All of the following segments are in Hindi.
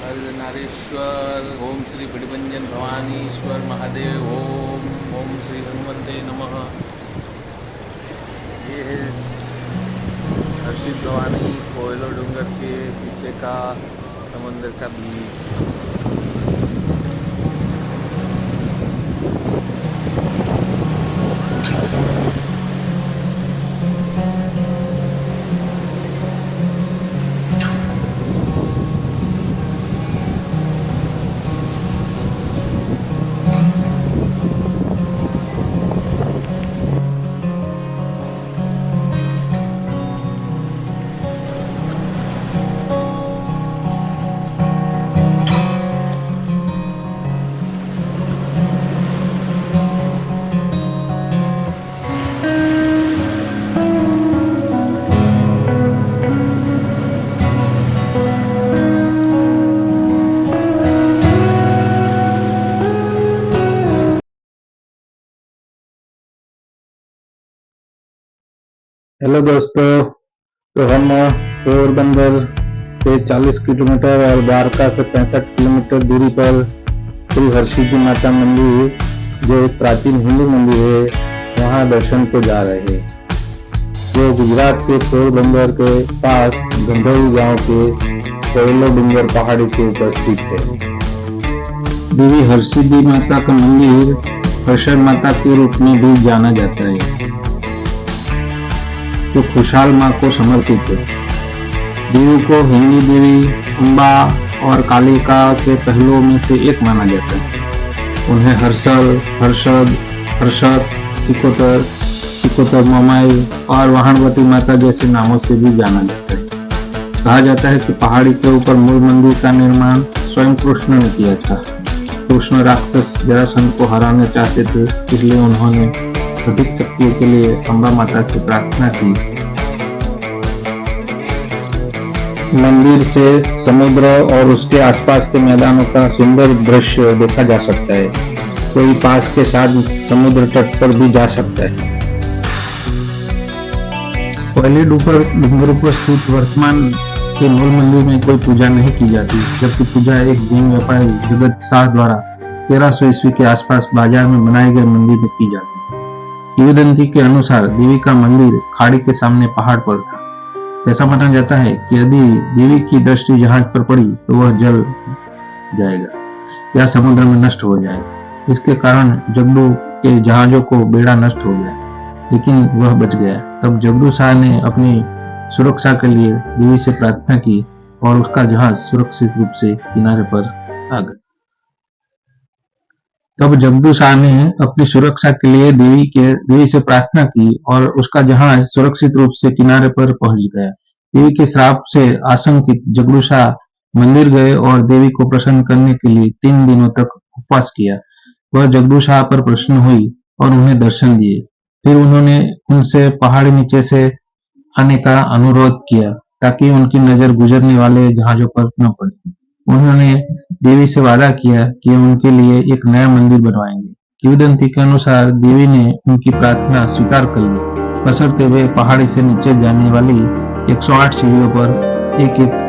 अर्धनारीश्वर। ओम श्री पिड़िभंजन भवानीश्वर महादेव। ओम ओम श्री हनुमते नमः। ये है हर्षित भवानी कोयलो डूंगर के पीछे का समुद्र का बीच। हेलो दोस्तों, तो हम पोरबंदर से 40 किलोमीटर और द्वारका से 65 किलोमीटर दूरी पर श्री हर्षि जी माता मंदिर, जो एक प्राचीन हिंदू मंदिर है, वहां दर्शन को जा रहे हैं, जो गुजरात के पोरबंदर के पास गंधोई गांव के कोयलो डूंगर पहाड़ी के ऊपर स्थित है। देवी हर्षि जी माता का मंदिर हर्षण माता के रूप में भी जाना जाता है, जो खुशहाल माँ को समर्पित है। देवी को हिंदी देवी अम्बा और कालिका के पहलुओं में से एक माना जाता है। उन्हें हर्षल, हर्षद, हर्षद, सिकोतर ममाई और वाहनवती माता जैसे नामों से भी जाना जाता है। कहा जाता है कि पहाड़ी के ऊपर मूल मंदिर का निर्माण स्वयं कृष्ण ने किया था। कृष्ण राक्षस जरासंध को हराना चाहते थे, इसलिए उन्होंने अधिक शक्तियों के लिए अम्बा माता से प्रार्थना की। मंदिर से समुद्र और उसके आसपास के मैदानों का सुंदर दृश्य देखा जा सकता है। कोई पास के साथ समुद्र तट पर भी जा सकता है। कोयले डूंगर पर स्थित वर्तमान के मूल मंदिर में कोई पूजा नहीं की जाती, जबकि पूजा एक जैन व्यापारी जगत शाह द्वारा 1300 ईस्वी के आसपास बाजार में बनाए गए मंदिर में की जाती है। किंवदंती के अनुसार देवी का मंदिर खाड़ी के सामने पहाड़ पर था। ऐसा माना जाता है कि यदि देवी की दृष्टि जहाज पर पड़ी तो वह जल जाएगा या समुद्र में नष्ट हो जाएगा। इसके कारण जगड़ू के जहाजों को बेड़ा नष्ट हो गया, लेकिन वह बच गया। तब जगड़ू शाह ने अपनी सुरक्षा के लिए देवी से प्रार्थना की और उसका जहाज सुरक्षित रूप से किनारे पर आ गया। तब जगदू शाह ने अपनी सुरक्षा के लिए देवी से प्रार्थना की और उसका जहाज सुरक्षित रूप से किनारे पर पहुंच गया। देवी के श्राप से आशंकित जगदू शाह मंदिर गए और देवी को प्रसन्न करने के लिए 3 दिनों तक उपवास किया। वह जगदू शाह पर प्रसन्न हुई और उन्हें दर्शन दिए। फिर उन्होंने उनसे पहाड़ी नीचे से आने का अनुरोध किया ताकि उनकी नजर गुजरने वाले जहाजों पर न पड़े। उन्होंने देवी से वादा किया कि उनके लिए एक नया मंदिर बनवाएंगे। किंवदंती के अनुसार देवी ने उनकी प्रार्थना स्वीकार कर ली, बशर्ते वे पहाड़ी से नीचे जाने वाली 108 सीढ़ियों पर एक एक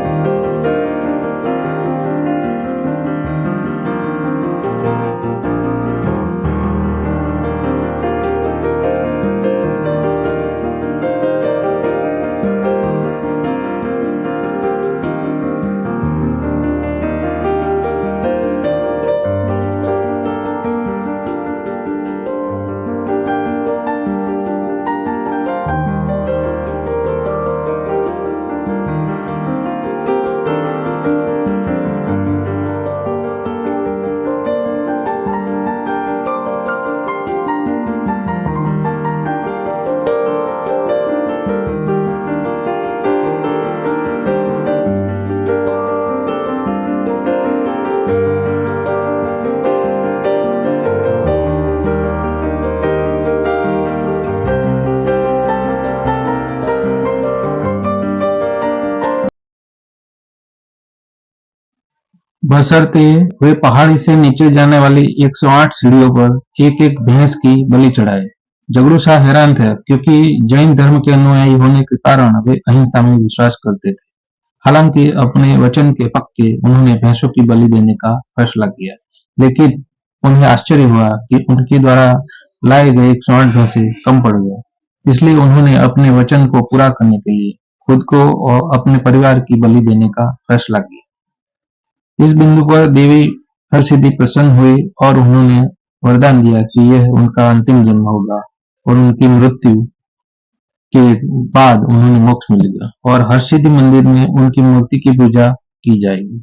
बशर्ते वे पहाड़ी से नीचे जाने वाली 108 सीढ़ियों पर एक एक भैंस की बलि चढ़ाए। जगड़ू शाह हैरान थे, क्योंकि जैन धर्म के अनुयायी होने के कारण वे अहिंसा में विश्वास करते थे। हालांकि अपने वचन के पक्के उन्होंने भैंसों की बलि देने का फैसला किया, लेकिन उन्हें आश्चर्य हुआ कि उनके द्वारा लाए गए 108 भैंसे कम पड़ गए। इसलिए उन्होंने अपने वचन को पूरा करने के लिए खुद को और अपने परिवार की बलि देने का फैसला किया। इस बिंदु पर देवी हरसिद्धि प्रसन्न हुई और उन्होंने वरदान दिया कि यह उनका अंतिम जन्म होगा और उनकी मृत्यु के बाद उन्हें मोक्ष मिलेगा और हरसिद्धि मंदिर में उनकी मूर्ति की पूजा की जाएगी।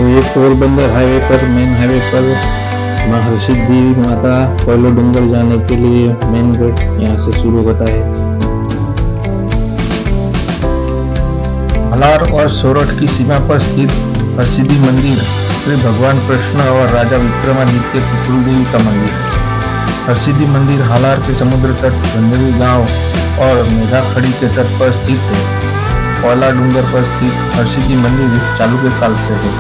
तो ये पोरबंदर हाईवे पर, मेन हाईवे पर महर्षि देवी माता कोयलो डूंगर जाने के लिए मेन गेट यहाँ से शुरू होता है। हालार और सोरठ की सीमा पर स्थित हरसिद्धि मंदिर श्री भगवान कृष्ण और राजा विक्रमादित्य की कुलदेवी का मंदिर है। हरसिद्धि मंदिर हालार के समुद्र तट, गंधवी गांव और मेघाखड़ी के तट पर स्थित है। कोयला डूंगर पर स्थित हरसिद्धि मंदिर चालुक्य काल से है।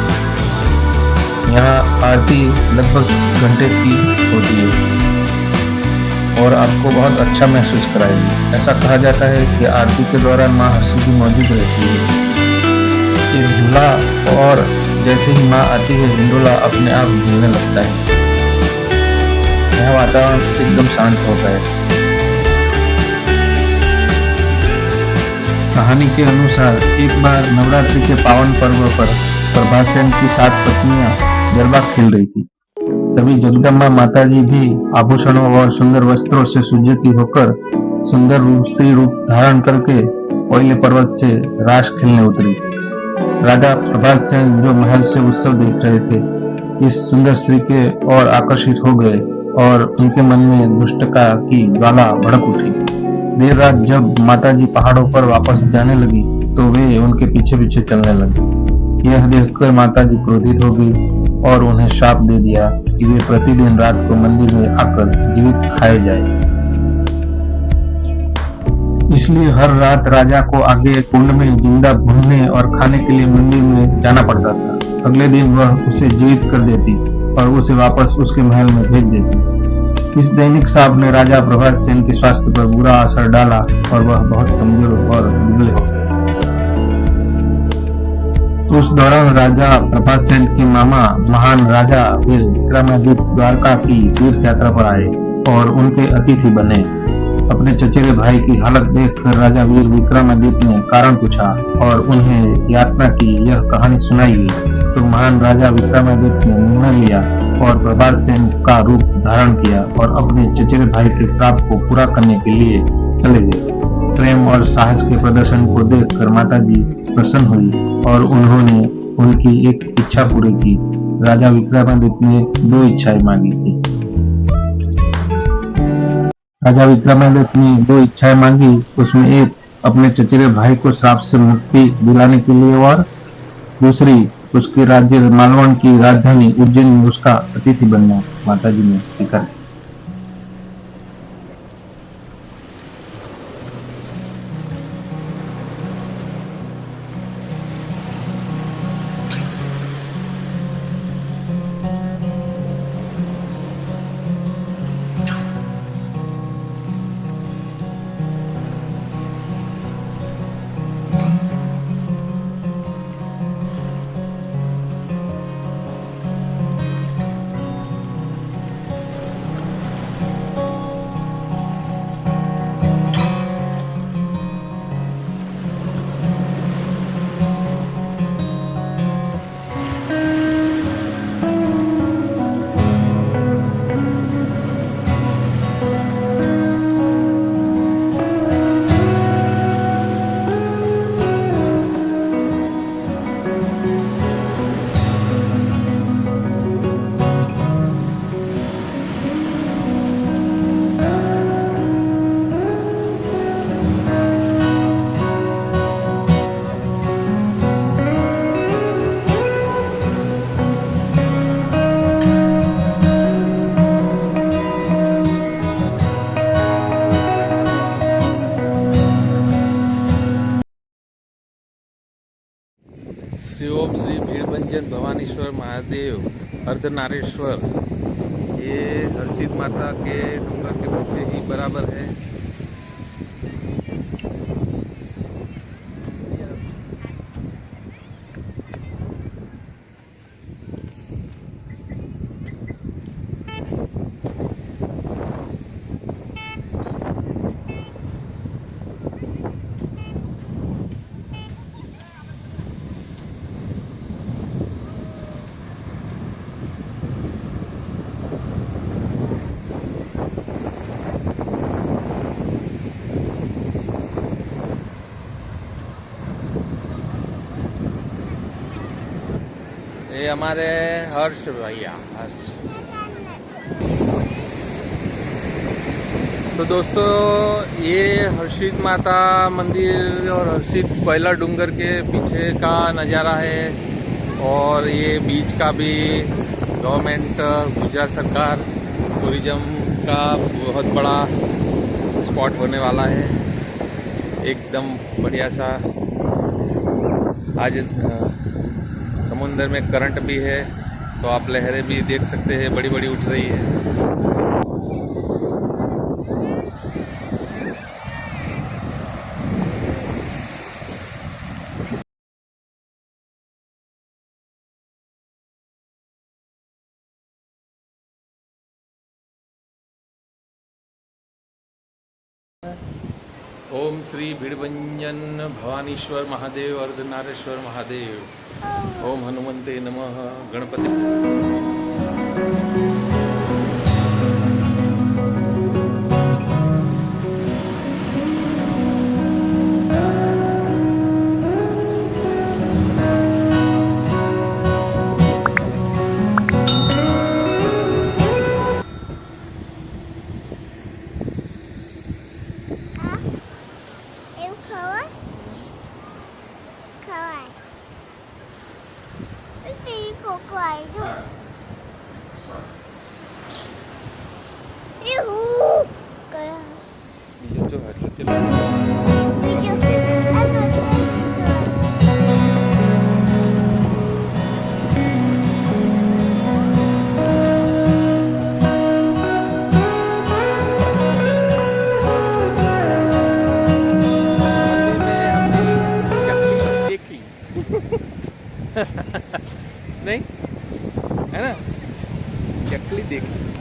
यहाँ आरती लगभग घंटे की होती है और आपको बहुत अच्छा महसूस कराएगी। ऐसा कहा जाता है कि आरती के दौरान माँ हरसिद्धि मौजूद रहती है। एक झूला और जैसे ही माँ आती है, हिंडोला अपने आप झूलने लगता है। यह वातावरण एकदम शांत होता है। कहानी के अनुसार एक बार नवरात्रि के पावन पर्व पर प्रभात सेन की 7 पत्नियां गरबा खेल रही थी। तभी जगदम्बा माताजी भी आभूषणों और सुंदर वस्त्रों से सुज्जित होकर सुंदर स्त्री रूप धारण करके कोयले पर्वत से रास खेलने उतरी। राजा प्रभात सेन जो महल से उत्सव देख रहे थे, इस सुंदर स्त्री के और आकर्षित हो गए और उनके मन में दुष्टता की ज्वाला भड़क उठी। देर रात जब माताजी पहाड़ों पर वापस जाने लगी तो वे उनके पीछे पीछे चलने लगी। यह देखकर माताजी क्रोधित हो गई और उन्हें श्राप दे दिया कि वे प्रतिदिन रात को मंदिर में आकर जीवित खाए जाए। इसलिए हर रात राजा को आगे कुंड में जिंदा भूनने और खाने के लिए मंदिर में जाना पड़ता था। अगले दिन वह उसे जीवित कर देती और उसे वापस उसके महल में भेज देती। इस दैनिक श्राप ने राजा प्रभात सेन के स्वास्थ्य पर बुरा असर डाला और वह बहुत कमजोर और दुबले हो गए। उस दौरान राजा प्रभात सेन के मामा महान राजा वीर विक्रमादित्य द्वारका की तीर्थ यात्रा पर आए और उनके अतिथि बने। अपने चचेरे भाई की हालत देखकर राजा वीर विक्रमादित्य ने कारण पूछा और उन्हें यात्रा की यह कहानी सुनाई। तो महान राजा विक्रमादित्य ने निर्णय लिया और प्रभात सेन का रूप धारण किया और अपने चचेरे भाई के श्राप को पूरा करने के लिए चले गए। प्रेम और साहस के प्रदर्शन को देखकर माताजी प्रसन्न हुई और उन्होंने उनकी एक इच्छा पूरी की। राजा विक्रमादित्य ने 2 इच्छाएं मांगी थी। राजा विक्रमादित्य ने 2 इच्छाएं मांगी, उसमें एक अपने चचेरे भाई को श्राप से मुक्ति दिलाने के लिए और दूसरी उसके राज्य मालवण की राजधानी उज्जैन में उसका अतिथि बनना। माताजी ने स्वीकार किया। श्री ओम श्री भीड़भंजन भवानीश्वर महादेव अर्धनारेश्वर, ये हरसिद्धि माता के डूंगर के पीछे ही बराबर है। ये हमारे हर्ष भैया हर्ष। तो दोस्तों ये हर्षित माता मंदिर और हर्षित कोयला डूंगर के पीछे का नज़ारा है। और ये बीच का भी गवर्नमेंट गुजरात सरकार टूरिज्म का बहुत बड़ा स्पॉट होने वाला है। एकदम बढ़िया सा। आज समुंदर में करंट भी है तो आप लहरें भी देख सकते हैं, बड़ी बड़ी उठ रही है। ओम श्री भिड़भंजन भवानीश्वर महादेव अर्धनारेश्वर महादेव। ओम हनुमंते नमः। गणपति। એવું ખવાય ખવાય એ કોકો આવ્યો એવું કયા બીજો જો એટલે ચલો બીજો આ તો नहीं है ना, चकली देखी।